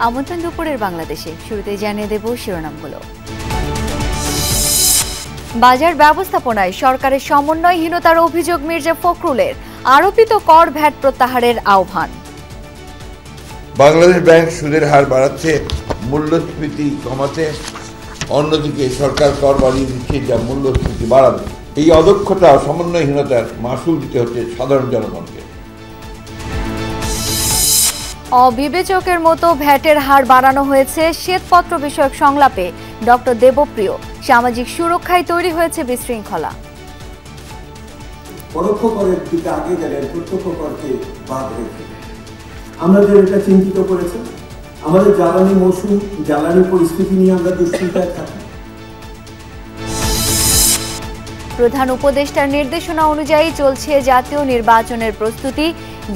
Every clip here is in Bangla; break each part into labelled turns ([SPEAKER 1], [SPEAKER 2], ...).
[SPEAKER 1] আমন্ত্রণ দুপুরের বাংলাদেশে। শুরুতেই জানিয়ে দেব শিরোনামগুলো। বাজার ব্যবস্থাপনায় সরকারের সমন্বয়হীনতার অভিযোগ মির্জা ফখরুলের, আরোপিত কর ভ্যাট প্রত্যাহারের আহ্বান।
[SPEAKER 2] বাংলাদেশ ব্যাংক সুদের হার বাড়াচ্ছে মূল্যস্ফীতি কমাতে, অন্যদিকে সরকার কর বাড়িয়ে দিচ্ছে যা মূল্যস্ফীতি বাড়াবে। এই অদক্ষতা ও সমন্বয়হীনতার মাসুল দিতে হচ্ছে সাধারণ জনগণকে।
[SPEAKER 1] অবিবেচকের মতো ভ্যাটের হার বাড়ানো হয়েছে শ্বেতপত্র বিষয়ক সংলাপে ডক্টর দেবপ্রিয়। সামাজিক সুরক্ষায় তৈরি হয়েছে বিশৃঙ্খলা।
[SPEAKER 3] পরোক্ষ করের দিকে আগে গেলে প্রত্যক্ষ করকে বাদ রেখে আমাদের এটা চিন্তিত করেছে। আমাদের জ্বালানি মৌসুম, জ্বালানি পরিস্থিতি নিয়ে আমরা দুশ্চিন্তায় থাকি।
[SPEAKER 1] প্রধান উপদেষ্টার নির্দেশনা অনুযায়ী চলছে জাতীয় নির্বাচনের প্রস্তুতি,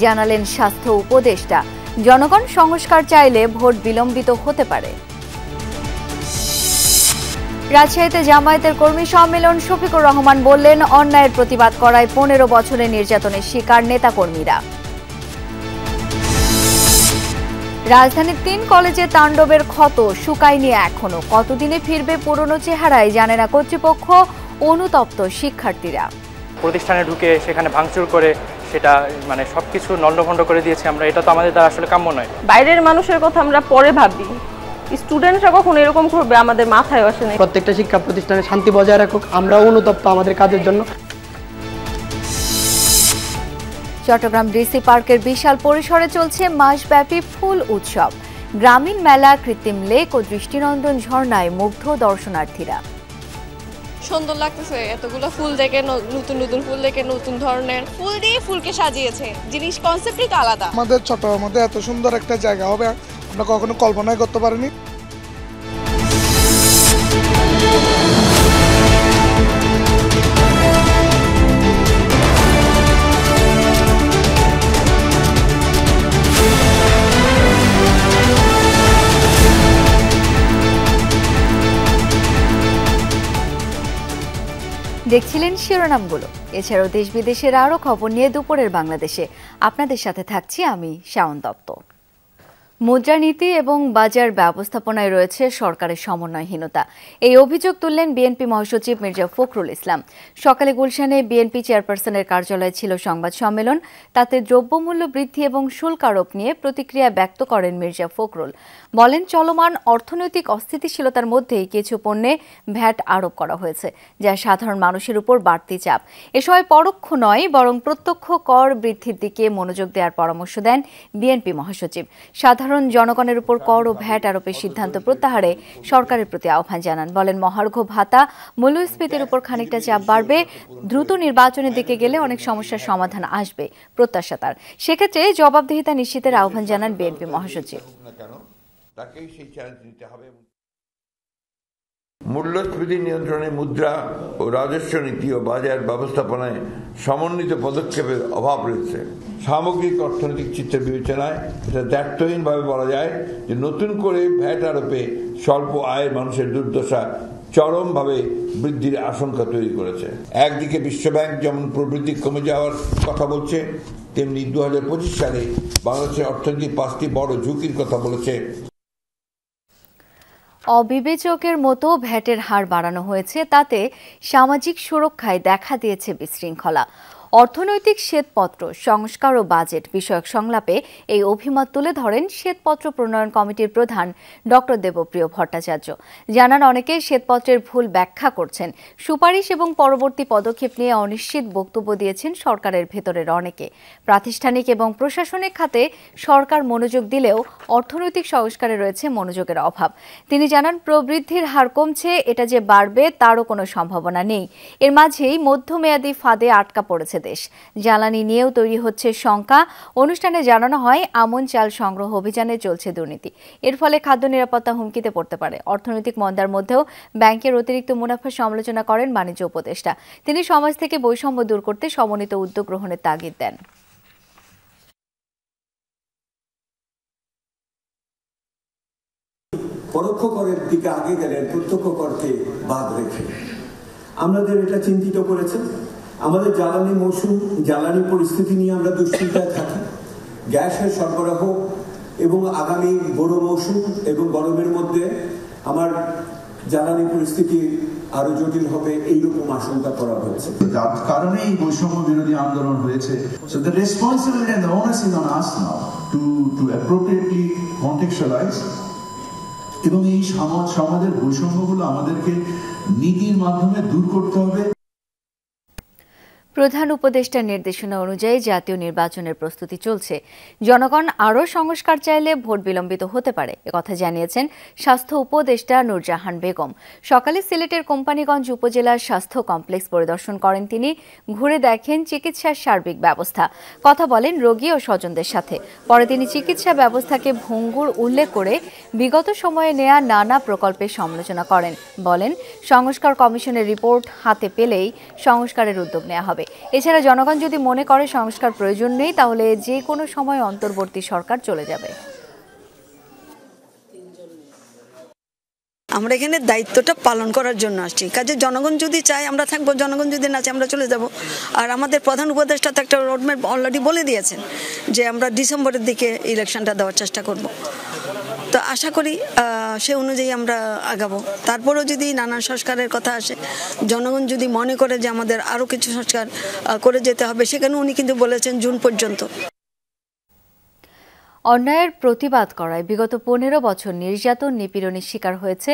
[SPEAKER 1] জানালেন স্বাস্থ্য উপদেষ্টা। জনগণ সংস্কার চাইলে ভোট বিলম্বিত হতে পারে। রাজশাহীতে জামায়াতের কর্মী সম্মেলন, শফিকুর রহমান বললেন, অন্যায়ের প্রতিবাদ করায় 15 বছরের নির্যাতনের শিকার নেতাকর্মীরা। রাজধানীর 3 কলেজে তাণ্ডবের ক্ষত শুকায়নি এখনো। কতদিনে ফিরবে পুরনো চেহারায় জানে না কর্তৃপক্ষ, অনুতপ্ত শিক্ষার্থীরা।
[SPEAKER 4] প্রতিষ্ঠানে ঢুকে সেখানে ভাঙচুর করে সেটা সবকিছু নন্ডভন্ড করে দিয়েছে আমরা, এটা তো আমাদের দ্বারা আসলে কাম্য নয়।
[SPEAKER 5] বাইরের মানুষের কথা আমরা পরে ভাবি, স্টুডেন্টরা কখন এরকম করবে আমাদের মাথায় আসে না।
[SPEAKER 6] প্রত্যেকটা শিক্ষা প্রতিষ্ঠানে শান্তি বজায় রাখুক, আমরা অনুতপ্ত আমাদের কাজের জন্য।
[SPEAKER 1] চট্টগ্রাম ডিসি পার্কের বিশাল পরিসরে চলছে মাসব্যাপী ফুল উৎসব। গ্রামীণ মেলা, কৃত্রিম লেক ও দৃষ্টিনন্দন ঝর্ণায় মুগ্ধ দর্শনার্থীরা।
[SPEAKER 7] সুন্দর লাগতেছে, এতগুলো ফুল দেখে, নতুন নতুন ফুল দেখে, নতুন ধরনের ফুল দিয়ে ফুলকে সাজিয়েছে। জিনিস কনসেপ্টই তো আলাদা।
[SPEAKER 8] আমাদের চট্টগ্রামের মধ্যে এত সুন্দর একটা জায়গা হবে আমরা কখনো কল্পনাই করতে পারিনি।
[SPEAKER 1] দেখছিলেন শিরোনামগুলো। এছাড়াও দেশ বিদেশের আরও খবর নিয়ে দুপুরের বাংলাদেশে আপনাদের সাথে থাকছি আমি, শাওন দত্ত। মুদ্রানীতি এবং বাজার ব্যবস্থাপনায় রয়েছে সরকারের সমন্বয়হীনতা, এই অভিযোগ তুললেন বিএনপি মহাসচিব মির্জা ফখরুল ইসলাম। সকালে গুলশানে বিএনপি চেয়ারপারসনের কার্যালয়ে ছিল সংবাদ সম্মেলন। তাতে দ্রব্যমূল্য বৃদ্ধি এবং শুল্ক আরোপ নিয়ে প্রতিক্রিয়া ব্যক্ত করেন মির্জা ফখরুল। বলেন, চলমান অর্থনৈতিক অস্থিতিশীলতার মধ্যেই কিছু পণ্যে ভ্যাট আরোপ করা হয়েছে, যা সাধারণ মানুষের উপর বাড়তি চাপ। এ সময় পরোক্ষ নয় বরং প্রত্যক্ষ কর বৃদ্ধির দিকে মনোযোগ দেওয়ার পরামর্শ দেন বিএনপি মহাসচিব। সাধারণ জনগণের উপর কর ও ভ্যাট আরোপের সিদ্ধান্ত প্রত্যাহারে সরকারের প্রতি আহ্বান জানান। বলেন, মহার্ঘ ভাতা, মূল্যস্ফীতির উপর খানিকটা চাপ বাড়বে, দ্রুত নির্বাচনের দিকে গেলে অনেক সমস্যার সমাধান আসবে প্রত্যাশা তার। সেক্ষেত্রে জবাবদিহিতা নিশ্চিতের আহ্বান জানান বিএনপি মহাসচিব।
[SPEAKER 2] মূল্যস্ফীতি নিয়ন্ত্রণে মুদ্রা ও রাজস্ব নীতি ও বাজার ব্যবস্থাপনায় সমন্বিত পদক্ষেপের অভাব রয়েছে। সামগ্রিক অর্থনৈতিক চিত্রের বিবেচনায় এটা দায়িত্বহীনভাবে বলা যায় যে নতুন করে ভ্যাট আরোপে স্বল্প আয়ের মানুষের দুর্দশা চরমভাবে বৃদ্ধির আশঙ্কা তৈরি করেছে। একদিকে বিশ্বব্যাংক যেমন প্রবৃদ্ধি কমে যাওয়ার কথা বলছে, তেমনি 2025 সালে বাংলাদেশের অর্থনীতি 5টি বড় ঝুঁকির কথা বলেছে।
[SPEAKER 1] অবিবেচকের মতো ভ্যাটের হার বাড়ানো হয়েছে, তাতে সামাজিক সুরক্ষায় দেখা দিয়েছে বিশৃঙ্খলা। অর্থনৈতিক শ্বেতপত্র সংস্কার ও বাজেট বিষয়ক সংলাপে এই অভিমত তুলে ধরেন শ্বেতপত্র প্রণয়ন কমিটির প্রধান ডক্টর দেবপ্রিয় ভট্টাচার্য। জানান, অনেকে শ্বেতপত্রের ভুল ব্যাখ্যা করছেন। সুপারিশ এবং পরবর্তী পদক্ষেপ নিয়ে অনিশ্চিত বক্তব্য দিয়েছেন সরকারের ভেতরের অনেকে। প্রাতিষ্ঠানিক এবং প্রশাসনিক খাতে সরকার মনোযোগ দিলেও অর্থনৈতিক সংস্কারে রয়েছে মনোযোগের অভাব। তিনি জানান, প্রবৃদ্ধির হার কমছে, এটা যে বাড়বে তারও কোনো সম্ভাবনা নেই। এর মাঝেই মধ্যমেয়াদী ফাঁদে আটকা পড়েছে দেশ। জ্বালানি নিয়েও তৈরি হচ্ছে শঙ্কা। অনুষ্ঠানে জানানো হয়, আমন চাল সংগ্রহ অভিযানে চলছে দুর্নীতি। এর ফলে খাদ্য নিরাপত্তা হুমকিতে পড়তে পারে। অর্থনৈতিক মন্দার মধ্যেও ব্যাংকের অতিরিক্ত মুনাফার সমালোচনা করেন বাণিজ্য উপদেষ্টা। তিনি সমাজ থেকে বৈষম্য দূর করতে সমন্বিত উদ্যোগ গ্রহণের তাগিদ দেন।
[SPEAKER 3] পরোক্ষ করের দিকে আগে গেলে প্রত্যক্ষ করকে বাদ রেখে আমাদের এটা চিন্তিত করেছে। আমাদের জ্বালানি মৌসুম, জ্বালানি পরিস্থিতি নিয়ে আমরা দুশ্চিন্তায় থাকি। গ্যাসের সরবরাহ এবং আগামী বড় মৌসুম এবং গরমের মধ্যে আমার জ্বালানি পরিস্থিতি আরো জটিল হবে এইরকম আশঙ্কা করা হয়েছে।
[SPEAKER 9] যার কারণে এই বৈষম্য বিরোধী আন্দোলন হয়েছে। So the responsibility and the onus is on us now to appropriately contextualize এবং এই সমাজের বৈষম্যগুলো আমাদেরকে নীতির মাধ্যমে দূর করতে হবে।
[SPEAKER 1] প্রধান উপদেষ্টার নির্দেশনা অনুযায়ী জাতীয় নির্বাচনের প্রস্তুতি চলছে। জনগণ আরও সংস্কার চাইলে ভোট বিলম্বিত হতে পারে, একথা জানিয়েছেন স্বাস্থ্য উপদেষ্টা নূরজাহান বেগম। সকালে সিলেটের কোম্পানীগঞ্জ উপজেলার স্বাস্থ্য কমপ্লেক্স পরিদর্শন করেন তিনি। ঘুরে দেখেন চিকিৎসার সার্বিক ব্যবস্থা, কথা বলেন রোগী ও স্বজনদের সাথে। পরে তিনি চিকিৎসা ব্যবস্থাকে ভঙ্গুর উল্লেখ করে বিগত সময়ে নেয়া নানা প্রকল্পের সমালোচনা করেন। বলেন, সংস্কার কমিশনের রিপোর্ট হাতে পেলেই সংস্কারের উদ্যোগ নেওয়া হবে। এছাড়া জনগণ যদি মনে করে সংস্কার প্রয়োজন নেই, তাহলে যে কোনো সময় অন্তর্বর্তী সরকার চলে যাবে।
[SPEAKER 10] আমরা এখানে দায়িত্বটা পালন করার জন্য আসছি, কাজে জনগণ যদি চায় আমরা থাকবো, জনগণ যদি না চায় আমরা চলে যাব। আর আমাদের প্রধান উপদেষ্টা তো একটা রোডম্যাপ অলরেডি বলে দিয়েছেন যে আমরা ডিসেম্বরের দিকে ইলেকশনটা দেওয়ার চেষ্টা করব। তো আশা করি সে অনুযায়ী আমরা আগাবো। তারপরেও যদি নানান সংস্কারের কথা আসে, জনগণ যদি মনে করে যে আমাদের আরও কিছু সংস্কার করে যেতে হবে, সেখানে উনি কিন্তু বলেছেন জুন পর্যন্ত।
[SPEAKER 1] অন্যায়ের প্রতিবাদ করায় বিগত 15 বছর নির্যাতন নিপীড়নের শিকার হয়েছে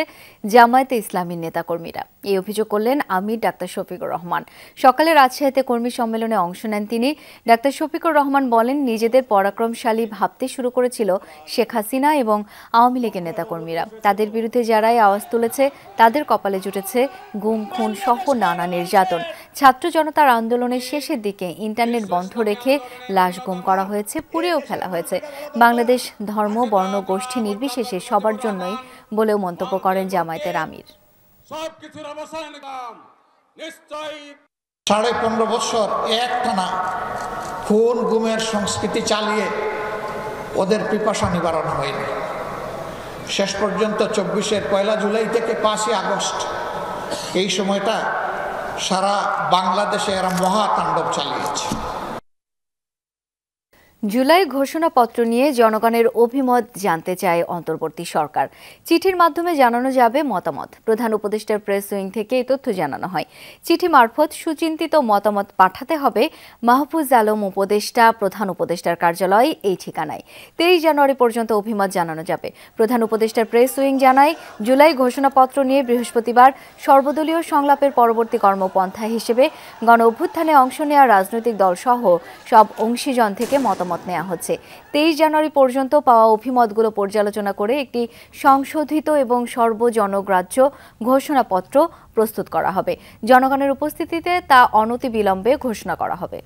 [SPEAKER 1] জামায়াতে ইসলামীর নেতাকর্মীরা। এই অভিযোগ করলেন আমির ডাক্তার শফিকুর রহমান। সকালে রাজশাহীতে কর্মী সম্মেলনে অংশ নেন তিনি। ডাক্তার শফিকুর রহমান বলেন, নিজেদের পরাক্রমশালী ভাবতে শুরু করেছিল শেখ হাসিনা এবং আওয়ামী লীগের নেতাকর্মীরা। তাদের বিরুদ্ধে যারাই আওয়াজ তুলেছে তাদের কপালে জুটেছে গুম, খুন সহ নানা নির্যাতন। ছাত্র জনতার আন্দোলনের শেষের দিকে ইন্টারনেট বন্ধ রেখে লাশ গুম করা হয়েছে, পুড়েও ফেলা হয়েছে। বাংলাদেশ ধর্ম, বর্ণ, গোষ্ঠী নির্বিশেষে সবার জন্যই বলেও মন্তব্য করেন জামায়াতের আমির।
[SPEAKER 11] 15.5 বছর একটানা খুন গুমের সংস্কৃতি চালিয়ে ওদের পিপাসা নিবারণ হয়নি। শেষ পর্যন্ত 24-এর 1 জুলাই থেকে 5 আগস্ট এই সময়টা সারা বাংলাদেশে এরা মহাতাণ্ডব চালিয়েছে।
[SPEAKER 1] জুলাই ঘোষণাপত্র নিয়ে জনগণের অভিমত জানতে চায় অন্তর্বর্তী সরকার। চিঠির মাধ্যমে জানানো যাবে মতামত। প্রধান উপদেষ্টার প্রেস উইং থেকে এই তথ্য জানানো হয়। চিঠি মারফত সুচিন্তিত মতামত পাঠাতে হবে মাহফুজ আলম উপদেষ্টা, প্রধান উপদেষ্টার কার্যালয়, এই ঠিকানায়। 23 জানুয়ারি পর্যন্ত অভিমত জানানো যাবে। প্রধান উপদেষ্টার প্রেস উইং জানায়, জুলাই ঘোষণাপত্র নিয়ে বৃহস্পতিবার সর্বদলীয় সংলাপের পরবর্তী কর্মপন্থা হিসেবে গণ অভ্যুত্থানে অংশ নেওয়া রাজনৈতিক দলসহ সব অংশীজন থেকে মতামত নেওয়া হচ্ছে। 23 জানুয়ারি পর্যন্ত পাওয়া অভিমতগুলো পর্যালোচনা করে একটি সংশোধিত এবং সর্বজনগ্রাহ্য ঘোষণাপত্র প্রস্তুত করা হবে। জনগণের উপস্থিতিতে তা অনতিবিলম্বে ঘোষণা করা হবে।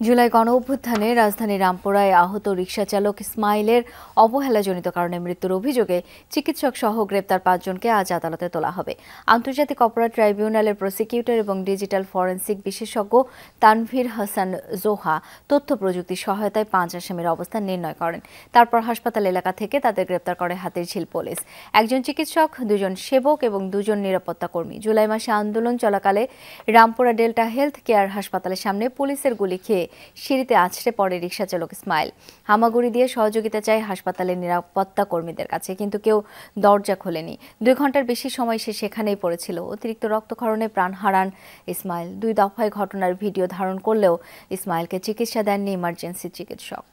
[SPEAKER 1] জুলাই গণ অভ্যুত্থানে রাজধানী রামপুরায় আহত রিকশা চালক ইসমাইলের অবহেলাজনিত কারণে মৃত্যুর অভিযোগে চিকিৎসক সহ গ্রেপ্তার 5 জনকে আজ আদালতে তোলা হবে। আন্তর্জাতিক অপরাধ ট্রাইব্যুনালের প্রসিকিউটর এবং ডিজিটাল ফরেনসিক বিশেষজ্ঞ তানভীর হাসান জোহা তথ্য প্রযুক্তি সহায়তায় 5 আসামির অবস্থান নির্ণয় করেন। তারপর হাসপাতাল এলাকা থেকে তাদের গ্রেপ্তার করে হাতিরঝিল পুলিশ। একজন চিকিৎসক, 2 জন সেবক এবং 2 জন নিরাপত্তা কর্মী। জুলাই মাসে আন্দোলন চলাকালে রামপুরা ডেল্টা হেলথ কেয়ার হাসপাতালের সামনে পুলিশের গুলি খেয়ে সিঁড়িতে আছড়ে পড়ে রিকশা চালক ইসমাইল। হামাগুড়ি দিয়ে সহযোগিতা চায় হাসপাতালের নিরাপত্তা কর্মীদের কাছে, কিন্তু কেউ দরজা খোলেনি। 2 ঘন্টার বেশি সময় সে সেখানেই পড়েছিল। অতিরিক্ত রক্তক্ষরণে প্রাণ হারান ইসমাইল। 2 দফায় ঘটনার ভিডিও ধারণ করলেও ইসমাইলকে চিকিৎসা দেননি ইমার্জেন্সি চিকিৎসক।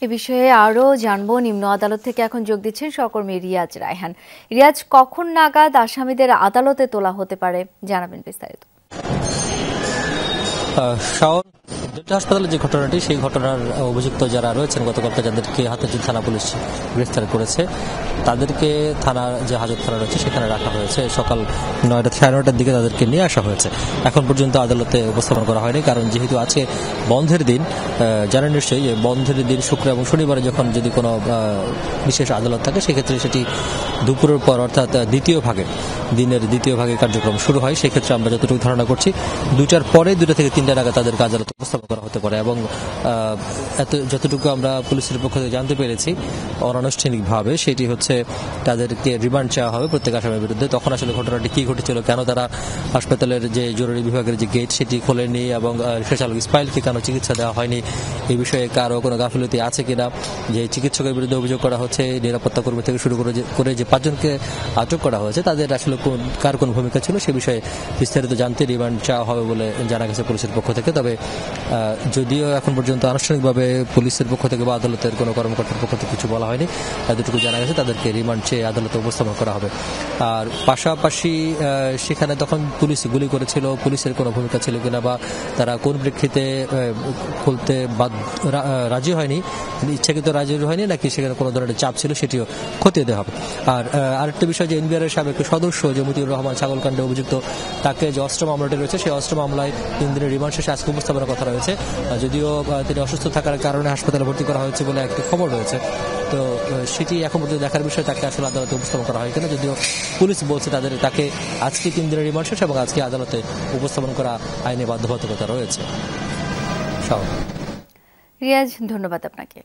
[SPEAKER 1] এ বিষয়ে আরও জানবো, নিম্ন আদালত থেকে এখন যোগ দিচ্ছেন সহকর্মী রিয়াজ রায়হান। রিয়াজ, কখন নাগাদ আসামিদের আদালতে তোলা হতে পারে, জানাবেন বিস্তারিত।
[SPEAKER 12] ডেল্টা হাসপাতালে যে ঘটনাটি, সেই ঘটনার অভিযুক্ত যারা রয়েছেন গতকালকে যাদেরকে হাতিরঝিল থানা পুলিশ গ্রেফতার করেছে, তাদেরকে থানার যে হাজত থানা রয়েছে সেখানে রাখা হয়েছে। সকাল 9টা 9:30টার দিকে তাদেরকে নিয়ে আসা হয়েছে। এখন পর্যন্ত আদালতে উপস্থাপন করা হয়নি, কারণ যেহেতু আছে বন্ধের দিন, জানেন নিশ্চয়ই যে বন্ধের দিন শুক্র এবং শনিবারে যখন যদি কোনো বিশেষ আদালত থাকে সেক্ষেত্রে সেটি দুপুরের পর, অর্থাৎ দিনের দ্বিতীয় ভাগে কার্যক্রম শুরু হয়। সেক্ষেত্রে আমরা যতটুকু ধারণা করছি 2টার পরে 2টা থেকে 3টা নাগাদ তাদেরকে আদালতে উপস্থাপন করা হতে পারে। এবং যতটুকু আমরা পুলিশের পক্ষ থেকে জানতে পেরেছি অনানুষ্ঠানিকভাবে, সেটি হচ্ছে তাদেরকে রিমান্ড চাওয়া হবে প্রত্যেক আসামির বিরুদ্ধে। তখন আসলে ঘটনাটি কি ঘটেছিল, কেন তারা হাসপাতালের যে জরুরি বিভাগের যে গেট সেটি খোলেনি এবং রিক্সা চালক ইসমাইলকে কেন চিকিৎসা দেওয়া হয়নি, এই বিষয়ে কারো কোনো গাফিলতি আছে কিনা, যে চিকিৎসকের বিরুদ্ধে অভিযোগ করা হচ্ছে, নিরাপত্তা কর্মী থেকে শুরু করে যে 5 জনকে আটক করা হয়েছে তাদের আসলে কার কোন ভূমিকা ছিল সে বিষয়ে বিস্তারিত জানতে রিমান্ড চাওয়া হবে বলে জানা গেছে পুলিশের পক্ষ থেকে। তবে যদিও এখন পর্যন্ত আনুষ্ঠানিকভাবে পুলিশের পক্ষ থেকে বা আদালতের কোনো কর্মকর্তার পক্ষ থেকে কিছু বলা হয়নি, এতটুকু জানা গেছে তাদেরকে রিমান্ড চেয়ে আদালতে উপস্থাপন করা হবে। আর পাশাপাশি সেখানে তখন পুলিশ গুলি করেছিল, পুলিশের কোনো ভূমিকা ছিল কিনা বা তারা কোন প্রেক্ষিতে খুলতে রাজি হয়নি, ইচ্ছাকৃত রাজি হয়নি নাকি সেখানে কোনো ধরনের চাপ ছিল সেটিও খতিয়ে দেওয়া হবে। আর আরেকটা বিষয় যে এনবিআর এর সাবেক সদস্য যে মতিউর রহমান ছাগলকাণ্ডে অভিযুক্ত, তাকে যে অস্ত্র মামলাটি রয়েছে সেই অস্ত্র মামলায় 3 দিনের রিমান্ড শেষে আজকে উপস্থাপনের কথা রয়েছে। যদিও তিনি অসুস্থ থাকার কারণে হাসপাতালে ভর্তি করা হয়েছে বলে একটি খবর রয়েছে, তো সেটি এখন পর্যন্ত দেখার বিষয় তাকে আসলে আদালতে উপস্থাপন করা হয় কিনা। যদিও পুলিশ বলছে তাকে আজকে 3 দিনের রিমান্ড শেষ এবং আজকে আদালতে উপস্থাপন করা আইনে বাধ্যবাধকতা রয়েছে।
[SPEAKER 1] রিয়াজ, ধন্যবাদ আপনাকে।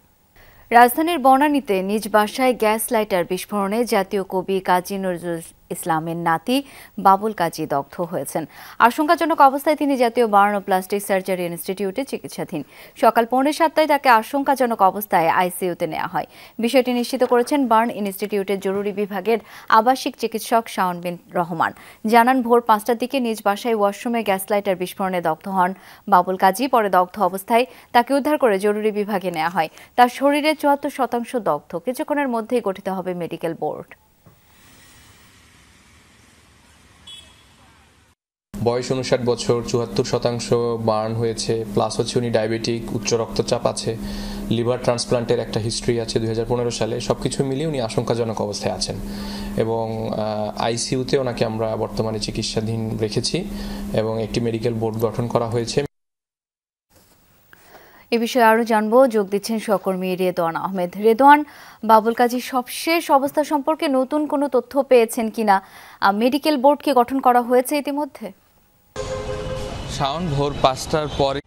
[SPEAKER 1] রাজধানীর বনানীতে নিজ বাসায় গ্যাস লাইটার বিস্ফোরণে জাতীয় কবি কাজী নজরুল ইসলামের নাতি বাবুল কাজী দগ্ধ হয়েছেন। আশঙ্কাজনক অবস্থায় তিনি জাতীয় বার্ন ও প্লাস্টিক সার্জারি ইনস্টিটিউটে চিকিৎসাধীন। সকাল 6:45 তাকে আশঙ্কাজনক অবস্থায় আইসিইউতে নেওয়া হয়। বিষয়টি নিশ্চিত করেছেন বার্ন ইনস্টিটিউটের জরুরি বিভাগের আবাসিক চিকিৎসক শাওন বিন রহমান। জানান, ভোর 5টার দিকে নিজ বাসায় ওয়াশরুমে গ্যাস লাইটার বিস্ফোরণে দগ্ধ হন বাবুল কাজী। পরে দগ্ধ অবস্থায় তাকে উদ্ধার করে জরুরি বিভাগে নেওয়া হয়। তার শরীরে 74% দগ্ধ। কিছুক্ষণের মধ্যেই গঠিত হবে মেডিকেল বোর্ড।
[SPEAKER 13] বয়স 59 বছর, 74% বার্ন হয়েছে, প্লাস হচ্ছে উনি ডায়াবেটিক, উচ্চ রক্তচাপ আছে, লিভার ট্রান্সপ্লান্টের একটা হিস্ট্রি আছে 2015 সালে। সবকিছু মিলিয়ে উনি আশঙ্কাজনক অবস্থায় আছেন এবং আইসিইউতে ওনাকে আমরা বর্তমানে চিকিৎসাধীন রেখেছি এবং একটি মেডিকেল বোর্ড গঠন করা হয়েছে।
[SPEAKER 1] এ বিষয়ে আরো জানবো, যোগ দিচ্ছেন সহকর্মী রেদওয়ান আহমেদ। রেদওয়ান, বাবুল কাজীর সবশেষ অবস্থা সম্পর্কে নতুন কোনো তথ্য পেয়েছেন কিনা? মেডিকেল বোর্ড কি গঠন করা হয়েছে ইতিমধ্যে?
[SPEAKER 14] শাওন, ভোর 5টার পরে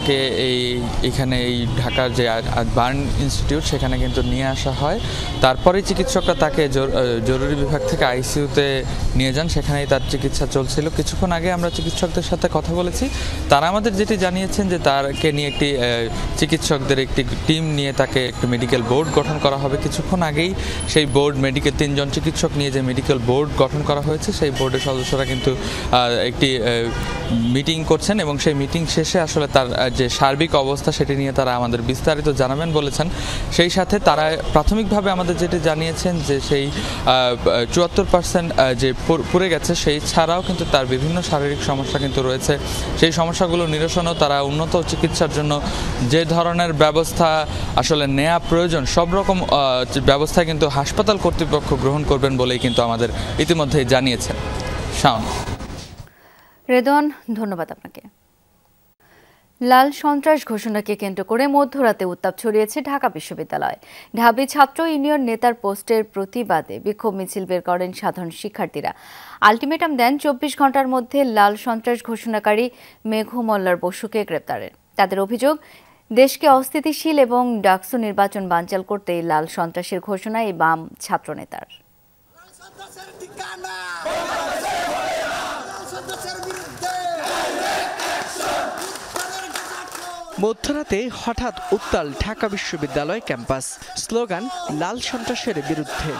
[SPEAKER 14] তাকে এখানে ঢাকার যে বার্ন ইনস্টিটিউট সেখানে কিন্তু নিয়ে আসা হয়। তারপরে চিকিৎসকরা তাকে জরুরি বিভাগ থেকে আইসিইউতে নিয়ে যান, সেখানেই তার চিকিৎসা চলছিল। কিছুক্ষণ আগে আমরা চিকিৎসকদের সাথে কথা বলেছি, তারা আমাদের যেটি জানিয়েছেন যে তাকে নিয়ে একটি চিকিৎসকদের একটি টিম নিয়ে তাকে একটি মেডিকেল বোর্ড গঠন করা হবে। কিছুক্ষণ আগেই সেই বোর্ড 3 জন চিকিৎসক নিয়ে যে মেডিকেল বোর্ড গঠন করা হয়েছে সেই বোর্ডের সদস্যরা কিন্তু একটি মিটিং করছেন এবং সেই মিটিং শেষে আসলে তার যে সার্বিক অবস্থা সেটি নিয়ে তারা আমাদের বিস্তারিত জানাবেন বলেছেন। সেই সাথে তারা প্রাথমিকভাবে আমাদের যেটি জানিয়েছেন যে সেই 74% যে পুড়ে গেছে সেই ছাড়াও কিন্তু তার বিভিন্ন শারীরিক সমস্যা কিন্তু রয়েছে। সেই সমস্যাগুলো নিরসনও তারা উন্নত চিকিৎসার জন্য যে ধরনের ব্যবস্থা আসলে নেওয়া প্রয়োজন সব রকম ব্যবস্থা কিন্তু হাসপাতাল কর্তৃপক্ষ গ্রহণ করবেন বলেই কিন্তু আমাদের ইতিমধ্যেই জানিয়েছেন। শাওন।
[SPEAKER 1] রেদওয়ান, ধন্যবাদ আপনাকে। লাল সন্ত্রাস ঘোষণাকে কেন্দ্র করে মধ্যরাতে উত্তাপ ছড়িয়েছে ঢাকা বিশ্ববিদ্যালয়। ঢাবি ছাত্র ইউনিয়ন নেতার পোস্টের প্রতিবাদে বিক্ষোভ মিছিল বের করেন সাধারণ শিক্ষার্থীরা। আলটিমেটাম দেন 24 ঘন্টার মধ্যে লাল সন্ত্রাস ঘোষণাকারী মেঘু মোল্লার বসুকে গ্রেপ্তারের। তাদের অভিযোগ, দেশকে অস্থিতিশীল এবং ডাকসু নির্বাচন বানচাল করতে লাল সন্ত্রাসের ঘোষণা এই বাম ছাত্রনেতার।
[SPEAKER 15] মধ্যরাতে হঠাৎ উত্তাল ঢাকা বিশ্ববিদ্যালয় ক্যাম্পাস, স্লোগান লাল সন্ত্রাসের বিরুদ্ধে।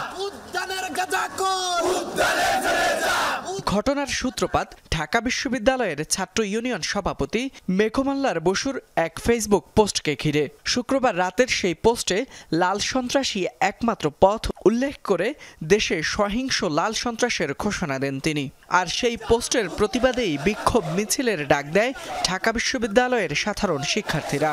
[SPEAKER 15] ঘটনার সূত্রপাত ঢাকা বিশ্ববিদ্যালয়ের ছাত্র ইউনিয়ন সভাপতি মেঘু মোল্লার বসুর এক ফেসবুক পোস্টকে ঘিরে। শুক্রবার রাতের সেই পোস্টে লাল সন্ত্রাসী একমাত্র পথ উল্লেখ করে দেশে সহিংস লাল সন্ত্রাসের ঘোষণা দেন তিনি। আর সেই পোস্টের প্রতিবাদেই বিক্ষোভ মিছিলের ডাক দেয় ঢাকা বিশ্ববিদ্যালয়ের সাধারণ শিক্ষার্থীরা।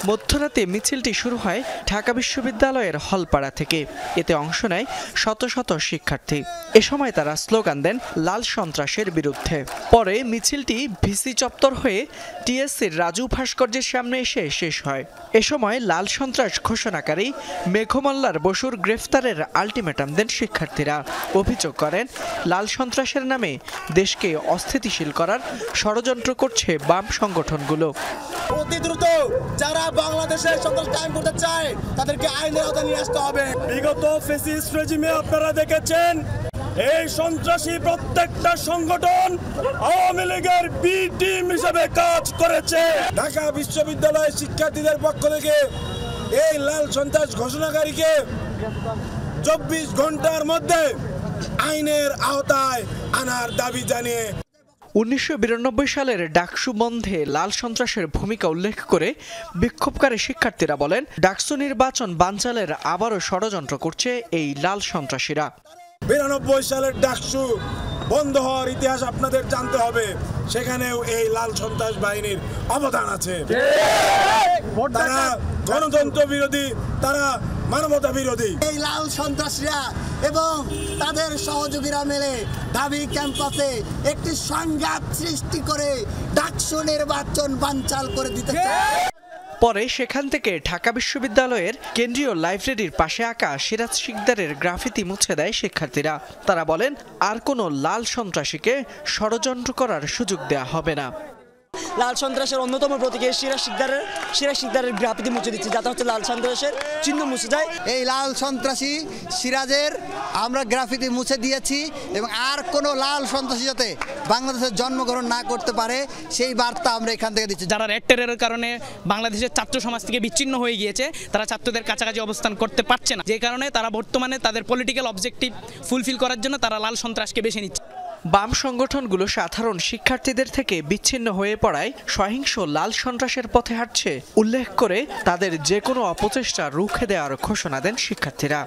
[SPEAKER 15] মধ্যরাতে মিছিলটি শুরু হয় ঢাকা বিশ্ববিদ্যালয়ের হলপাড়া থেকে। এতে অংশ নেয় শত শত শিক্ষার্থী। এ সময় তারা স্লোগান দেন লাল সন্ত্রাসের বিরুদ্ধে। পরে মিছিলটি ভিসি চত্বর হয়ে টিএসসির রাজু ভাস্কর্যের সামনে এসে শেষ হয়। এ সময় লাল সন্ত্রাস ঘোষণাকারী মেঘমল্লার বসুর গ্রেফতারের আলটিমেটাম দেন শিক্ষার্থীরা। অভিযোগ করেন লাল সন্ত্রাসের নামে দেশকে অস্থিতিশীল করার ষড়যন্ত্র করছে বাম সংগঠনগুলো।
[SPEAKER 16] অতি দ্রুত যারা বাংলাদেশের সন্ত্রাস কায়েম করতে চায় তাদেরকে আইনের আওতায় নিয়ে আসতে হবে। বিগত ফ্যাসিস্ট রেজিমে আপনারা দেখেছেন এই সন্ত্রাসী প্রত্যেকটা সংগঠন আওয়ামী লীগের বি টিম হিসেবে কাজ করেছে। ঢাকা বিশ্ববিদ্যালয়ের শিক্ষার্থীদের পক্ষ থেকে এই লাল সন্ত্রাস ঘোষণাকারীকে 24 ঘন্টার মধ্যে আইনের আওতায় আনার দাবি জানিয়ে
[SPEAKER 15] 1992 সালের ডাকসু বন্ধে লাল সন্ত্রাসের ভূমিকা উল্লেখ করে বিক্ষোভকারী শিক্ষার্থীরা বলেন, ডাকসু নির্বাচন বানচালের আবারও ষড়যন্ত্র করছে এই লাল সন্ত্রাসীরা।
[SPEAKER 16] 92 সালের ডাকসু বন্ধ হওয়ার ইতিহাস আপনাদের জানতে হবে, সেখানেও এই লাল সন্ত্রাস বাহিনীর অবদান আছে। তারা গণতন্ত্র বিরোধী, তারা মানবতা বিরোধী।
[SPEAKER 17] এই লাল সন্ত্রাসীরা এবং তাদের সহযোগীরা মিলে ঢাবি ক্যাম্পাসে একটি সংঘাত সৃষ্টি করে ডাকসু নির্বাচন বানচাল করে দিতে চায়।
[SPEAKER 15] পরে সেখান থেকে ঢাকা বিশ্ববিদ্যালয়ের কেন্দ্রীয় লাইব্রেরির পাশে আঁকা সিরাজ শিকদারের গ্রাফিতি মুছে দেয় শিক্ষার্থীরা। তারা বলেন, আর কোনো লাল সন্ত্রাসীকে ষড়যন্ত্র করার সুযোগ দেয়া হবে না।
[SPEAKER 17] লাল সন্ত্রাসের অন্যতম প্রতীক সিরাজ শিকদারের গ্রাফিতি মুছে দিচ্ছে, যাতে হচ্ছে লাল সন্ত্রাসের চিহ্ন মুছে যায়। এই লাল সন্ত্রাসী সিরাজের আমরা গ্রাফিতি মুছে দিয়েছি এবং আর কোনো লাল সন্ত্রাসী যাতে বাংলাদেশের জন্মগ্রহণ না করতে পারে সেই বার্তা আমরা এখান থেকে দিচ্ছি।
[SPEAKER 18] যারা রেড টেররের কারণে বাংলাদেশের ছাত্র সমাজ থেকে বিচ্ছিন্ন হয়ে গিয়েছে, তারা ছাত্রদের কাছাকাছি অবস্থান করতে পারছে না, যে কারণে তারা বর্তমানে তাদের পলিটিক্যাল অবজেক্টিভ ফুলফিল করার জন্য তারা লাল সন্ত্রাসকে বেছে নিচ্ছে।
[SPEAKER 15] বাম সংগঠনগুলো সাধারণ শিক্ষার্থীদের থেকে বিচ্ছিন্ন হয়ে পড়ায় সহিংস লাল সন্ত্রাসের পথে হাঁটছে উল্লেখ করে তাদের যে কোনো অপচেষ্টা রুখে দেওয়ার ঘোষণা দেন শিক্ষার্থীরা।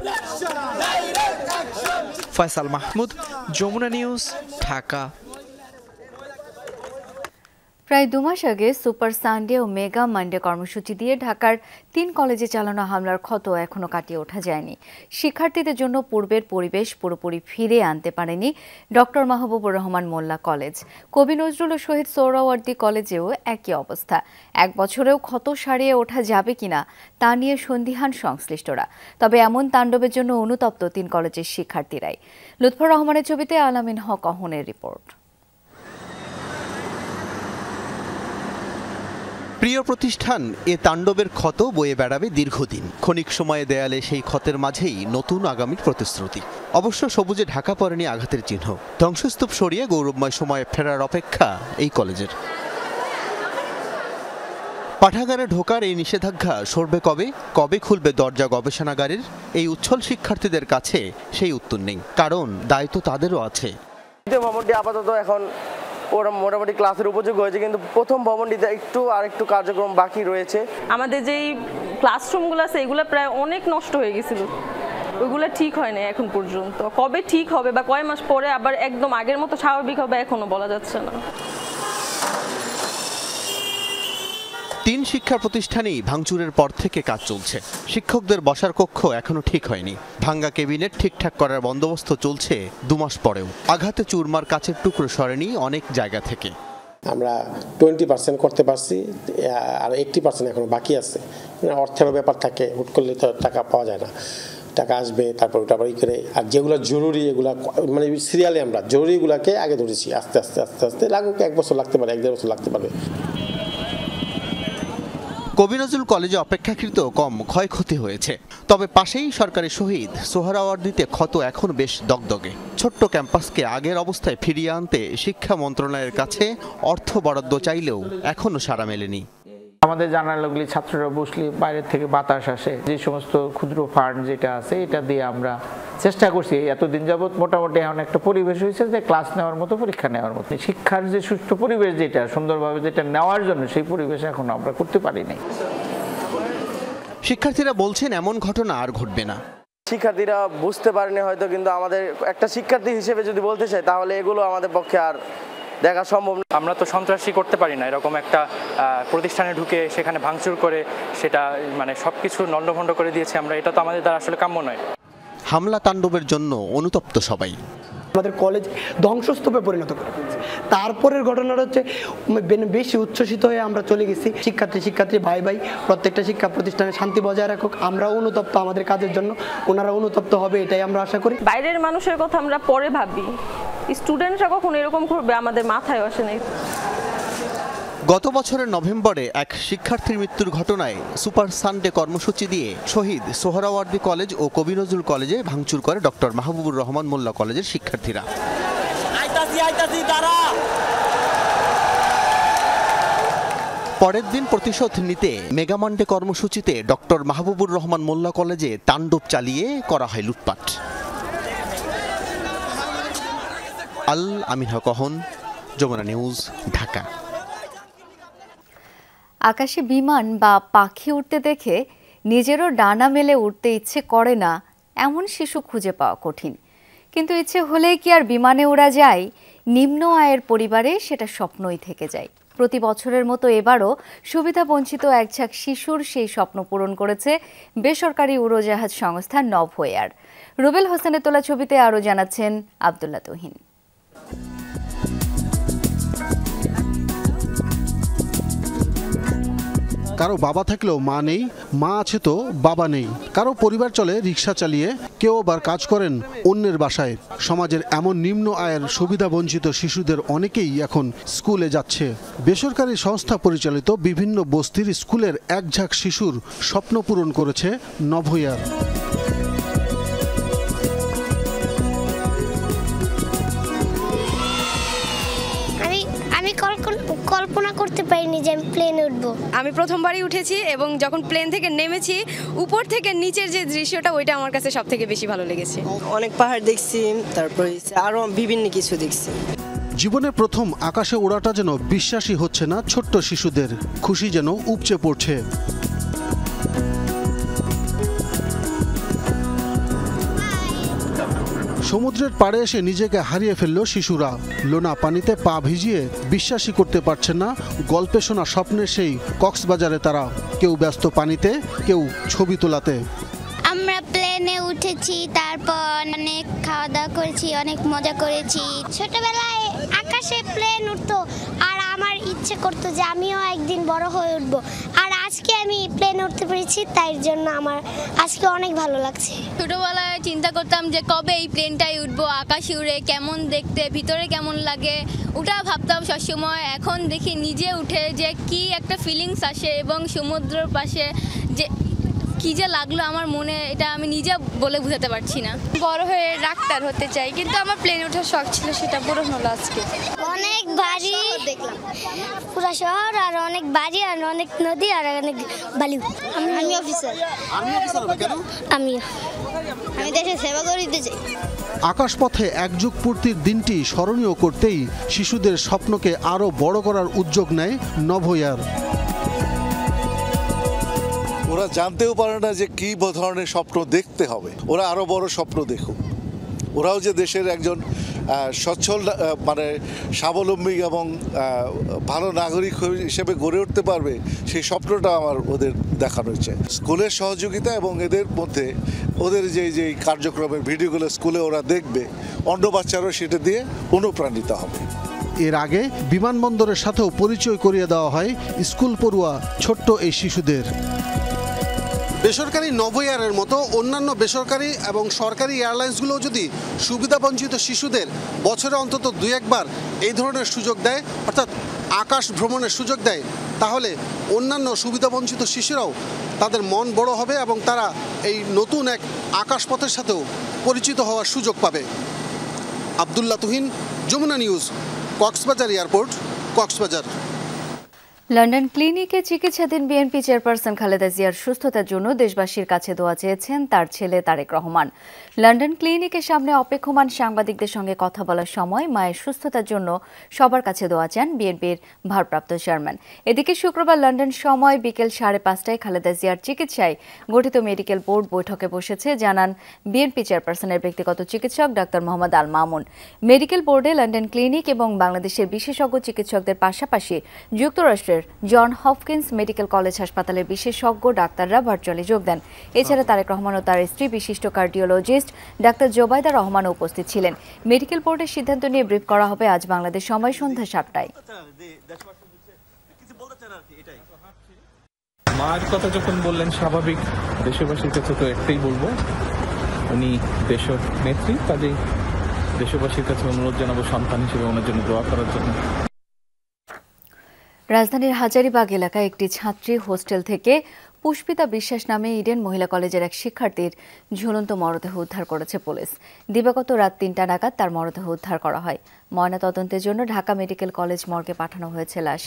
[SPEAKER 15] ফয়সাল মাহমুদ, যমুনা নিউজ, ঢাকা।
[SPEAKER 1] প্রায় 2 মাস আগে সুপার সানডে ও মেগা মানডে কর্মসূচি দিয়ে ঢাকার 3 কলেজে চালানো হামলার ক্ষত এখনো কাটিয়ে ওঠা যায়নি। শিক্ষার্থীদের জন্য পূর্বের পরিবেশ পুরোপুরি ফিরে আনতে পারেনি ডক্টর মাহবুবুর রহমান মোল্লা কলেজ। কবি নজরুল ও শহীদ সোহরাওয়ার্দী কলেজেও একই অবস্থা। 1 বছরেও ক্ষত সারিয়ে ওঠা যাবে কিনা তা নিয়ে সন্দিহান সংশ্লিষ্টরা। তবে এমন তাণ্ডবের জন্য অনুতপ্ত 3 কলেজের শিক্ষার্থীরাই। লুৎফর রহমানের ছবিতে আলামিন হক অহনের রিপোর্ট।
[SPEAKER 19] প্রিয় প্রতিষ্ঠান এ তাণ্ডবের ক্ষত বয়ে বেড়াবে দীর্ঘদিন। ক্ষণিক সময়ে দেয়ালে সেই ক্ষতের মাঝেই নতুন আগামীর প্রতিশ্রুতি। অবশ্য সবুজে ঢাকা পড়েনি আঘাতের চিহ্ন। ধ্বংসস্তূপ সরিয়ে গৌরবময় সময়ে ফেরার অপেক্ষা এই কলেজের। পাঠাগারে ঢোকার এই নিষেধাজ্ঞা সরবে কবে? কবে খুলবে দরজা গবেষণাগারের? এই উচ্ছল শিক্ষার্থীদের কাছে সেই উত্তর নেই, কারণ দায়িত্ব তাদেরও আছে।
[SPEAKER 20] ভবনটি আপাতত এখন ওরা মোটামুটি ক্লাসের উপযোগ হয়েছে, কিন্তু প্রথম ভবনটিতে আরেকটু কার্যক্রম বাকি রয়েছে।
[SPEAKER 5] আমাদের যেই ক্লাসরুমগুলো আছে এগুলো প্রায় অনেক নষ্ট হয়ে গেছিল, ওইগুলো ঠিক হয় না এখন পর্যন্ত। কবে ঠিক হবে বা কয় মাস পরে আবার একদম আগের মতো স্বাভাবিক হবে এখনো বলা যাচ্ছে না।
[SPEAKER 19] 3 শিক্ষা প্রতিষ্ঠানেই ভাঙচুরের পর থেকে কাজ চলছে। শিক্ষকদের বসার কক্ষ এখনো ঠিক হয়নি। ভাঙ্গা কেবিনেট ঠিকঠাক করার বন্দোবস্ত চলছে 2 মাস পরেও। আঘাতে চুরমার কাচের টুকরো সরেনি অনেক জায়গা থেকে।
[SPEAKER 21] আমরা 20% করতে পারছি, আর 80% এখনো বাকি আছে। অর্থের ব্যাপার থাকে, হুট করলে তো টাকা পাওয়া যায় না। টাকা আসবে, তারপর ওটা আবার করে, আর যেগুলো জরুরি এগুলা মানে সিরিয়ালে আমরা জরুরিগুলোকে আগে ধরেছি। আস্তে আস্তে আস্তে আস্তে লাগুক, 1 বছর লাগতে পারে, 1-1.5 বছর লাগতে পারে।
[SPEAKER 19] কবি নজরুল কলেজে অপেক্ষাকৃত কম ক্ষয়ক্ষতি হয়েছে, তবে পাশেই সরকারি শহীদ সোহরাওয়ার্দীতে ক্ষত এখন বেশ দগদগে। ছোট্ট ক্যাম্পাসকে আগের অবস্থায় ফিরিয়ে আনতে শিক্ষা মন্ত্রণালয়ের কাছে অর্থ বরাদ্দ চাইলেও এখনো সাড়া মেলেনি।
[SPEAKER 22] আমাদের জানালাগুলি ছাত্ররা বসলে বাইরের থেকে বাতাস আসে, যে সমস্ত ক্ষুদ্র ফান্ড যেটা আছে এটা দিয়ে আমরা চেষ্টা করছি। এতদিন যাবৎ মোটামুটি এখন একটা পরিবেশ হয়েছে যে ক্লাস নেওয়ার মতো, পরীক্ষা নেওয়ার মতো। শিক্ষার যে সুষ্ঠু পরিবেশ যেটা সুন্দরভাবে যেটা নেওয়ার জন্য সেই পরিবেশ এখন আমরা করতে পারিনি।
[SPEAKER 19] শিক্ষার্থীরা বলছেন এমন ঘটনা আর ঘটবে না।
[SPEAKER 20] শিক্ষার্থীরা বুঝতে পারেনি হয়তো, কিন্তু আমাদের একটা শিক্ষার্থী হিসেবে যদি বলতে চাই তাহলে এগুলো আমাদের পক্ষে আর দেখা সম্ভব না।
[SPEAKER 4] আমরা তো সন্ত্রাসী করতে পারি না, এরকম একটা প্রতিষ্ঠানে ঢুকে সেখানে ভাঙচুর করে সেটা মানে সবকিছু লণ্ডভণ্ড করে দিয়েছে আমরা, এটা তো আমাদের দ্বারা আসলে কাম্য নয়।
[SPEAKER 19] হামলা তাণ্ডবের জন্য অনুতপ্ত সবাই।
[SPEAKER 6] আমাদের কলেজ ধ্বংসস্তূপে পরিণত করে ফেলছে। তারপরের ঘটনাটা হচ্ছে বেশি উচ্ছ্বসিত হয়ে আমরা চলে গেছি। শিক্ষার্থী ভাই প্রত্যেকটা শিক্ষা প্রতিষ্ঠানে শান্তি বজায় রাখুক। আমরা অনুতপ্ত আমাদের কাজের জন্য, ওনারা অনুতপ্ত হবে এটাই আমরা আশা করি।
[SPEAKER 5] বাইরের মানুষের কথা আমরা পরে ভাবি, স্টুডেন্টরা কখন এরকম করবে আমাদের মাথায় আসে নাই।
[SPEAKER 19] গত বছরের নভেম্বরে এক শিক্ষার্থীর মৃত্যুর ঘটনায় সুপার সানডে কর্মসূচি দিয়ে শহীদ সোহরাওয়ার্দী কলেজ ও কবি নজরুল কলেজে ভাঙচুর করে ডক্টর মাহবুবুর রহমান মোল্লা কলেজের শিক্ষার্থীরা। পরের দিন প্রতিশোধ নিতে মেগামান্ডে কর্মসূচিতে ডক্টর মাহবুবুর রহমান মোল্লা কলেজে তাণ্ডব চালিয়ে করা হয় লুটপাট। আল আমিন হক অহন, যমুনা নিউজ, ঢাকা।
[SPEAKER 1] আকাশে বিমান বা পাখি উঠতে দেখে নিজেরও ডানা মেলে উঠতে ইচ্ছে করে না এমন শিশু খুঁজে পাওয়া কঠিন। কিন্তু ইচ্ছে হলেই কি আর বিমানে ওড়া যায়? নিম্ন আয়ের পরিবারে সেটা স্বপ্নই থেকে যায়। প্রতি বছরের মতো এবারও সুবিধাবঞ্চিত একঝাঁক শিশুর সেই স্বপ্ন পূরণ করেছে বেসরকারি উড়োজাহাজ সংস্থা নভোএয়ার। রুবেল হোসেনের তোলা ছবিতে আরও জানাচ্ছেন আব্দুল্লাহ তুহিন।
[SPEAKER 23] কারো বাবা থাকলেও মা নেই, মা আছে তো বাবা নেই। কারো পরিবার চলে রিক্সা চালিয়ে, কেউ আবার কাজ করেন অন্যের বাসায়। সমাজের এমন নিম্ন আয়ের সুবিধাবঞ্চিত শিশুদের অনেকেই এখন স্কুলে যাচ্ছে। বেসরকারি সংস্থা পরিচালিত বিভিন্ন বস্তির স্কুলের একঝাঁক শিশুর স্বপ্ন পূরণ করেছে নভোএয়ার।
[SPEAKER 24] কল্পনা করতে পারিনি যে আমি প্লেনে উঠবো। আমি প্রথমবারই উঠেছি এবং যখন প্লেন থেকে নেমেছি উপর থেকে নিচের যে দৃশ্যটা ওইটা আমার কাছে সব থেকে বেশি ভালো লেগেছে।
[SPEAKER 25] অনেক পাহাড় দেখছি, তারপরে আরো বিভিন্ন কিছু দেখছি।
[SPEAKER 23] জীবনে প্রথম আকাশে ওড়াটা যেন বিশ্বাসই হচ্ছে না ছোট্ট শিশুদের, খুশি যেন উপচে পড়ছে। সমুদ্রের পাড়ে এসে নিজেকে হারিয়ে ফেলল শিশুরা। লোনা পানিতে পা ভিজিয়ে বিশ্বাসই করতে পারছে না গল্পে শোনা স্বপ্নের সেই কক্সবাজারে তারা। কেউ ব্যস্ত পানিতে, কেউ ছবি তোলাতে।
[SPEAKER 24] আমরা প্লেনে উঠেছি, তারপর অনেক খাওয়া দাওয়া করেছি, অনেক মজা করেছি। ছোটবেলায় আকাশে প্লেন উঠতো আর আমার ইচ্ছে করতো যে আমিও একদিন বড় হয়ে উঠবো। আর আজকে আমি প্লেন উঠতে পেরেছি, তাই জন্য আমার আজকে অনেক ভালো লাগছে।
[SPEAKER 26] ছোটবেলায় চিন্তা করতাম যে কবে এই প্লেনটাই উঠবো, আকাশে উড়ে কেমন দেখতে, ভিতরে কেমন লাগে, ওটা ভাবতাম সবসময়। এখন দেখি নিজে উঠে যে কি একটা ফিলিংস আসে এবং সমুদ্রের পাশে যে কি যে লাগলো আমার মনে, এটা আমি নিজে বলে বোঝাতে পারছি না।
[SPEAKER 24] বড় হয়ে ডাক্তার হতে চাই, কিন্তু আমার প্লেনে ওঠার শখ ছিল, সেটা পূরণ হলো আজকে। অনেক বাড়ি দেখলাম, পুরো শহর, আর অনেক বাড়ি, আর অনেক নদী, আর অনেক বালি। আমি অফিসার। আমি দেশের সেবা করতে চাই।
[SPEAKER 23] আকাশপথে একযুগ পূর্তির দিনটি স্মরণীয় করতেই শিশুদের স্বপ্নকে আরও বড় করার উদ্যোগ নেয় নভোএয়ার।
[SPEAKER 27] ওরা জানতেও পারে না যে কি ধরনের স্বপ্ন দেখতে হবে। ওরা আরো বড় স্বপ্ন দেখুক। ওরাও যে দেশের একজন সচ্ছল মানে স্বাবলম্বী এবং ভালো নাগরিক হিসেবে গড়ে উঠতে পারবে, সেই স্বপ্নটা আমার ওদের দেখানো হচ্ছে। স্কুলের সহযোগিতা এবং এদের মধ্যে ওদের যে কার্যক্রমের ভিডিওগুলো স্কুলে ওরা দেখবে, অন্য বাচ্চারাও সেটা দিয়ে অনুপ্রাণিত হবে।
[SPEAKER 23] এর আগে বিমানবন্দরের সাথেও পরিচয় করিয়ে দেওয়া হয় স্কুল পড়ুয়া ছোট্ট এই শিশুদের। বেসরকারি নভোএয়ারের মতো অন্যান্য বেসরকারি এবং সরকারি এয়ারলাইন্সগুলো যদি সুবিধাবঞ্চিত শিশুদের বছরে অন্তত 2-1 বার এই ধরনের সুযোগ দেয়, অর্থাৎ আকাশ ভ্রমণের সুযোগ দেয়, তাহলে অন্যান্য সুবিধাবঞ্চিত শিশুরাও তাদের মন বড় হবে এবং তারা এই নতুন এক আকাশপথের সাথেও পরিচিত হওয়ার সুযোগ পাবে। Abdullah Tuhin, Jamuna news, Cox's Bazar airport, Cox's Bazar.
[SPEAKER 1] London ক্লিনিকে চিকিৎসাধীন বিএনপি চেয়ারপারসন খালেদা জিয়ার সুস্থতার জন্য দেশবাসীর কাছে দোয়া চেয়েছেন তার ছেলে তারেক রহমান। লন্ডন ক্লিনিকের সামনে অপেক্ষমান সাংবাদিকদের সঙ্গে কথা বলার সময় মায়ের সুস্থতার জন্য সবার কাছে দোয়া চান বিএনপির ভারপ্রাপ্ত চেয়ারম্যান। এদিকে শুক্রবার লন্ডন সময় বিকেল 5:30টায় খালেদা জিয়ার চিকিৎসায় গঠিত মেডিকেল বোর্ড বৈঠকে বসেছে জানান বিএনপি চেয়ারপারসনের ব্যক্তিগত চিকিৎসক ডাক্তার মোহাম্মদ আল মামুন। মেডিকেল বোর্ডে লন্ডন ক্লিনিক এবং বাংলাদেশের বিশেষজ্ঞ চিকিৎসকদের পাশাপাশি যুক্তরাষ্ট্রের জন হপকিন্স মেডিকেল কলেজ হাসপাতালের বিশেষজ্ঞ ডাক্তাররা ভার্চুয়ালি যোগ দেন। এছাড়া তারেক রহমান ও তার স্ত্রী বিশিষ্ট কার্ডিওলজিস্ট ডাক্তার জোবাইদা রহমান উপস্থিত ছিলেন। মেডিকেল বোর্ডের সিদ্ধান্ত নিয়ে ব্রিফ করা হবে আজ বাংলাদেশ সময় সন্ধ্যা 7টায়।
[SPEAKER 2] মায়ের কথা যখন বললেন স্বাভাবিক দেশবাসীর কাছে তো একটাই বলবো, উনি দেশের নেত্রী, কাজেই দেশবাসীর কাছে অনুরোধ জানাবো সন্তান হিসেবে ওনার জন্য দোয়া করার জন্য।
[SPEAKER 1] রাজধানীর হাজারীবাগ এলাকায় একটি ছাত্রী হোস্টেল থেকে পুষ্পিতা বিশ্বাস নামে ইডেন মহিলা কলেজের এক শিক্ষার্থীর ঝুলন্ত মরদেহ উদ্ধার করেছে পুলিশ। দিবাগত রাত 3টা নাগাদ তার মরদেহ উদ্ধার করা হয়। ময়নাতদন্তের জন্য ঢাকা মেডিকেল কলেজ মর্গে পাঠানো হয়েছে লাশ।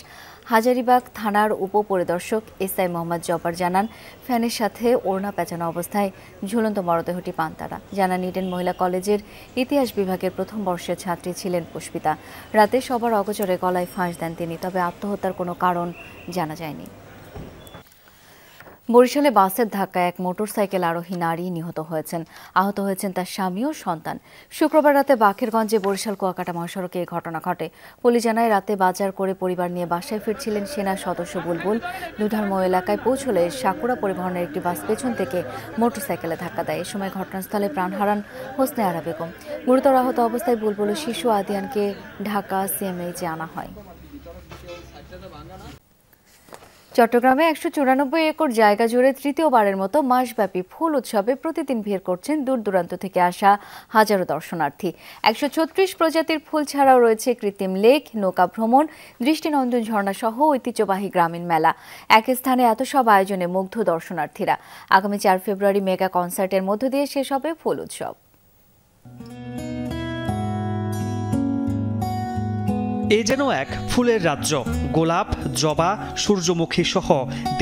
[SPEAKER 1] হাজারীবাগ থানার উপপরিদর্শক এসআই মোহাম্মদ জব্বার জানান, ফ্যানের সাথে ওড়না পেঁচানো অবস্থায় ঝুলন্ত মরদেহটি পান তারা। জানান, ইডেন মহিলা কলেজের ইতিহাস বিভাগের প্রথম বর্ষের ছাত্রী ছিলেন পুষ্পিতা। রাতে সবার অগোচরে গলায় ফাঁস দেন তিনি, তবে আত্মহত্যার কোনো কারণ জানা যায়নি। বরিশালে বাসের ধাক্কায় এক মোটরসাইকেল আরোহী নারী নিহত হয়েছেন। আহত হয়েছেন তার স্বামী ও সন্তান। শুক্রবার রাতে বাকেরগঞ্জে বরিশাল কুয়াকাটা মহাসড়কে এই ঘটনা ঘটে। পুলিশ জানায়, রাতে বাজার করে পরিবার নিয়ে বাসায় ফিরছিলেন সেনা সদস্য বুলবুল। দুধর্ম এলাকায় পৌঁছলে সাকুরা পরিবহনের একটি বাস পেছন থেকে মোটরসাইকেলে ধাক্কা দেয়। এ সময় ঘটনাস্থলে প্রাণ হারান হোসনে আরা বেগম। গুরুতর আহত অবস্থায় বুলবুল ও শিশু আদিয়ানকে ঢাকা সিএমএইচে আনা হয়। চট্টগ্রামে 194 একর জায়গা জুড়ে তৃতীয়বারের মতো মাসব্যাপী ফুল উৎসবে প্রতিদিন ভিড় করছেন দূর দূরান্ত থেকে আসা হাজারো দর্শনার্থী। 136 প্রজাতির ফুল ছাড়াও রয়েছে কৃত্রিম লেক, নৌকা ভ্রমণ, দৃষ্টিনন্দন ঝর্ণা সহ ঐতিহ্যবাহী গ্রামীণ মেলা। এক স্থানে এত সব আয়োজনে মুগ্ধ দর্শনার্থীরা। আগামী 4 ফেব্রুয়ারি মেগা কনসার্টের মধ্য দিয়ে শেষ হবে ফুল উৎসব।
[SPEAKER 3] এ যেন এক ফুলের রাজ্য। গোলাপ, জবা, সূর্যমুখী সহ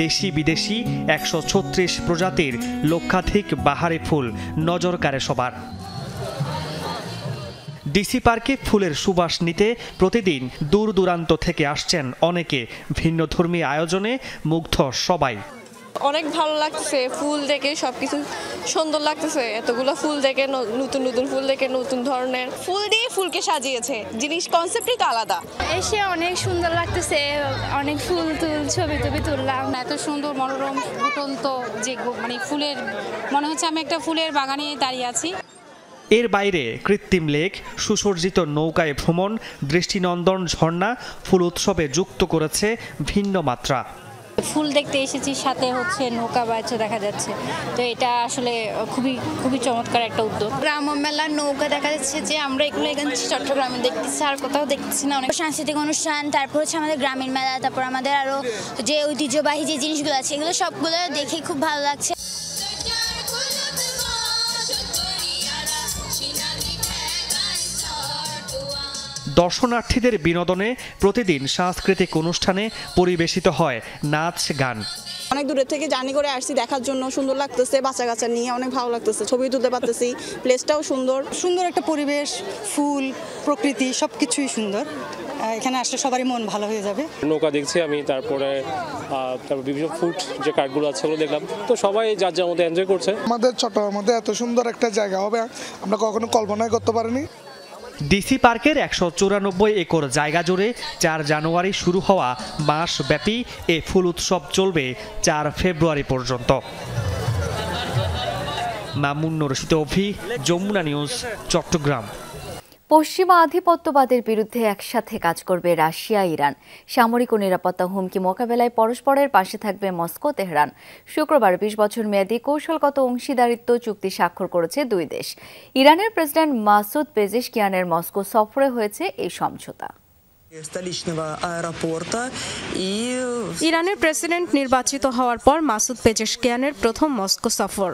[SPEAKER 3] দেশি বিদেশি 136 প্রজাতির লক্ষাধিক বাহারি ফুল নজর কাড়ে সবার। ডিসি পার্কে ফুলের সুবাস নিতে প্রতিদিন দূর দূরান্ত থেকে আসছেন অনেকে। ভিন্নধর্মী আয়োজনে মুগ্ধ সবাই।
[SPEAKER 7] অনেক ভালো লাগছে, ফুল দেখে সবকিছু সুন্দর লাগতেছে। এতগুলো ফুল দেখে, নতুন নতুন ফুল দেখে, নতুন ধরনের ফুল দিয়ে ফুলকে সাজিয়েছে। জিনিস কনসেপ্টই তো আলাদা।
[SPEAKER 8] এসে অনেক সুন্দর লাগতেছে, অনেক ফুল ছবি তুললাম।
[SPEAKER 9] এত সুন্দর মনোরম ফুটন্ত যে মানে ফুলের, মনে হচ্ছে আমি একটা ফুলের বাগানে দাঁড়িয়ে আছি।
[SPEAKER 3] এর বাইরে কৃত্রিম লেক, সুসজ্জিত নৌকায় ভ্রমণ, দৃষ্টিনন্দন ঝর্ণা ফুল উৎসবে যুক্ত করেছে ভিন্ন মাত্রা।
[SPEAKER 9] ফুল দেখতে এসেছি, সাথে হচ্ছে নৌকা বাচ্চা দেখা যাচ্ছে, তো এটা আসলে খুবই চমৎকার একটা উদ্যোগ।
[SPEAKER 8] গ্রাম্য মেলার নৌকা দেখা যাচ্ছে যে আমরা এগুলো এখানে চট্টগ্রামে দেখতেছি, আর কোথাও দেখতেছি না। অনেক
[SPEAKER 24] সাংস্কৃতিক অনুষ্ঠান, তারপর হচ্ছে আমাদের গ্রামীণ মেলা, তারপর আমাদের আরো যে ঐতিহ্যবাহী যে জিনিসগুলো আছে এগুলো সবগুলো দেখে খুব ভালো লাগছে।
[SPEAKER 3] দর্শনার্থীদের বিনোদনে প্রতিদিন সাংস্কৃতিক অনুষ্ঠানে পরিবেশিত হয় নাচ, গান।
[SPEAKER 10] অনেক দূরের থেকে জার্নি করে আসছি দেখার জন্য, সুন্দর লাগতেছে। বাচ্চা কাচ্চা নিয়ে অনেক ভালো লাগতেছে, ছবি তুলতে পারতেছি। প্লেসটাও সুন্দর,
[SPEAKER 11] সুন্দর একটা পরিবেশ, ফুল, প্রকৃতি সবকিছুই সুন্দর। এখানে আসলে সবারই মন ভালো হয়ে যাবে।
[SPEAKER 28] নৌকা দেখছি আমি, তারপরে বিভিন্ন ফুড যে কার্ডগুলো আছে ওগুলো দেখলাম, তো সবাই যার যার মধ্যে এনজয় করছে।
[SPEAKER 29] আমাদের চট্টগ্রামের মধ্যে এত সুন্দর একটা জায়গা হবে আমরা কখনো কল্পনাই করতে পারিনি।
[SPEAKER 3] ডিসি পার্কের 194 একর জায়গা জুড়ে 4 জানুয়ারি শুরু হওয়া মাসব্যাপী এ ফুল উৎসব চলবে 4 ফেব্রুয়ারি পর্যন্ত। মামুনুর রশিদ, যমুনা নিউজ, চট্টগ্রাম।
[SPEAKER 1] পশ্চিমা আধিপত্যবাদের বিরুদ্ধে একসাথে কাজ করবে রাশিয়া, ইরান। সামরিক ও নিরাপত্তা হুমকি মোকাবেলায় পরস্পরের পাশে থাকবে মস্কো, তেহরান। শুক্রবার 20 বছর মেয়াদী কৌশলগত অংশীদারিত্ব চুক্তি স্বাক্ষর করেছে দুই দেশ। ইরানের প্রেসিডেন্ট মাসুদ পেজেশকিয়ানের মস্কো সফরে হয়েছে এই সমঝোতা।
[SPEAKER 12] ইরানের প্রেসিডেন্ট নির্বাচিত হওয়ার পর মাসুদ পেজেশকিয়ানের প্রথম মস্কো সফর।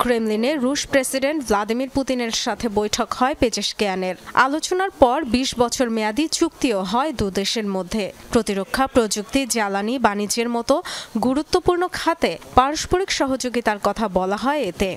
[SPEAKER 12] ক্রেমলিনে রুশ প্রেসিডেন্ট ভ্লাদিমির পুতিনের সাথে বৈঠক হয় পেজেশকিয়ানের। আলোচনার পর 20 বছর মেয়াদী চুক্তিও হয় দুদেশের মধ্যে। প্রতিরক্ষা, প্রযুক্তি, জ্বালানি, বাণিজ্যের মতো গুরুত্বপূর্ণ খাতে পারস্পরিক সহযোগিতার কথা বলা হয় এতে।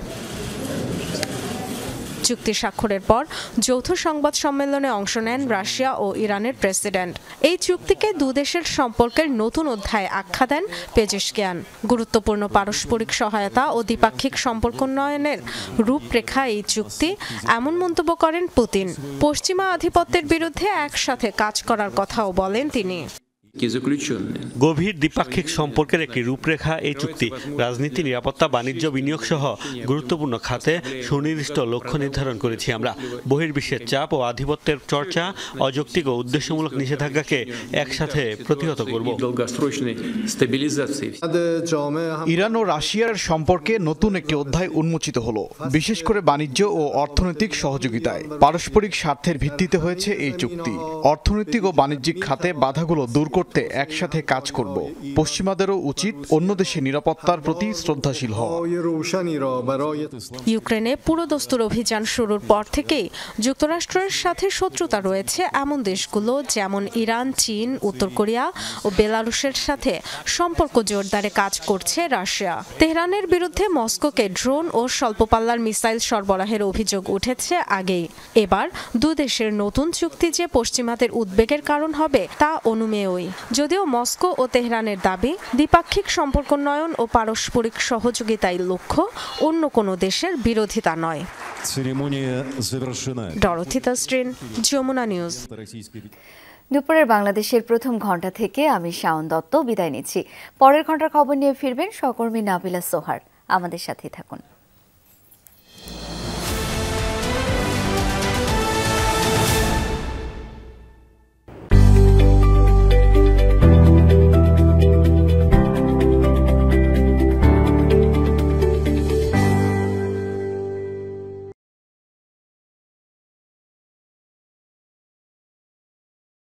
[SPEAKER 12] চুক্তি স্বাক্ষরের পর যৌথ সংবাদ সম্মেলনে অংশ নেন রাশিয়া ও ইরানের প্রেসিডেন্ট। এই চুক্তিকে দুদেশের সম্পর্কের নতুন অধ্যায় আখ্যা দেন পেজেশকিয়ান। গুরুত্বপূর্ণ পারস্পরিক সহায়তা ও দ্বিপাক্ষিক সম্পর্ক উন্নয়নের রূপরেখা এই চুক্তি, এমন মন্তব্য করেন পুতিন। পশ্চিমা আধিপত্যের বিরুদ্ধে একসাথে কাজ করার কথাও বলেন তিনি।
[SPEAKER 13] গভীর দ্বিপাক্ষিক সম্পর্কের একটি রূপরেখা এই চুক্তি। রাজনীতি, নিরাপত্তা, বাণিজ্য, বিনিয়োগ সহ গুরুত্বপূর্ণ খাতে সুনির্দিষ্ট লক্ষ্য নির্ধারণ করেছি আমরা। বহির্বিশ্বের চাপ ও আধিপত্যের চর্চা, অযৌক্তিক ও উদ্দেশ্যমূলক নিষেধাজ্ঞাকে একসাথে প্রতিহত করব।
[SPEAKER 14] ইরান ও রাশিয়ার সম্পর্কে নতুন একটি অধ্যায় উন্মোচিত হলো, বিশেষ করে বাণিজ্য ও অর্থনৈতিক সহযোগিতায়। পারস্পরিক স্বার্থের ভিত্তিতে হয়েছে এই চুক্তি। অর্থনৈতিক ও বাণিজ্যিক খাতে বাধাগুলো দূর করতে একসাথে কাজ করব। পশ্চিমাদেরও উচিত অন্য দেশের নিরাপত্তার প্রতি শ্রদ্ধাশীল হওয়া।
[SPEAKER 12] ইউক্রেনে পুরোদস্তুর অভিযান শুরুর পর থেকেই যুক্তরাষ্ট্রের সাথে শত্রুতা রয়েছে এমন দেশগুলো যেমন ইরান, চীন, উত্তর কোরিয়া ও বেলারুশের সাথে সম্পর্ক জোরদারে কাজ করছে রাশিয়া। তেহরানের বিরুদ্ধে মস্কোকে ড্রোন ও স্বল্পপাল্লার মিসাইল সরবরাহের অভিযোগ উঠেছে আগেই। এবার দুদেশের নতুন চুক্তি যে পশ্চিমাদের উদ্বেগের কারণ হবে তা অনুমেয়ই। যদিও মস্কো ও তেহরানের দাবি, দ্বিপাক্ষিক সম্পর্ক উন্নয়ন ও পারস্পরিক সহযোগিতাই লক্ষ্য, অন্য কোনো দেশের বিরোধিতা নয়। Dorothy Tasrin, Jamuna news.
[SPEAKER 1] দুপুরের বাংলাদেশের প্রথম ঘন্টা থেকে আমি শাওন দত্ত বিদায় নিচ্ছি। পরের ঘন্টার খবর নিয়ে ফিরবেন সহকর্মী নাবিলা সোহার। আমাদের সাথেই থাকুন।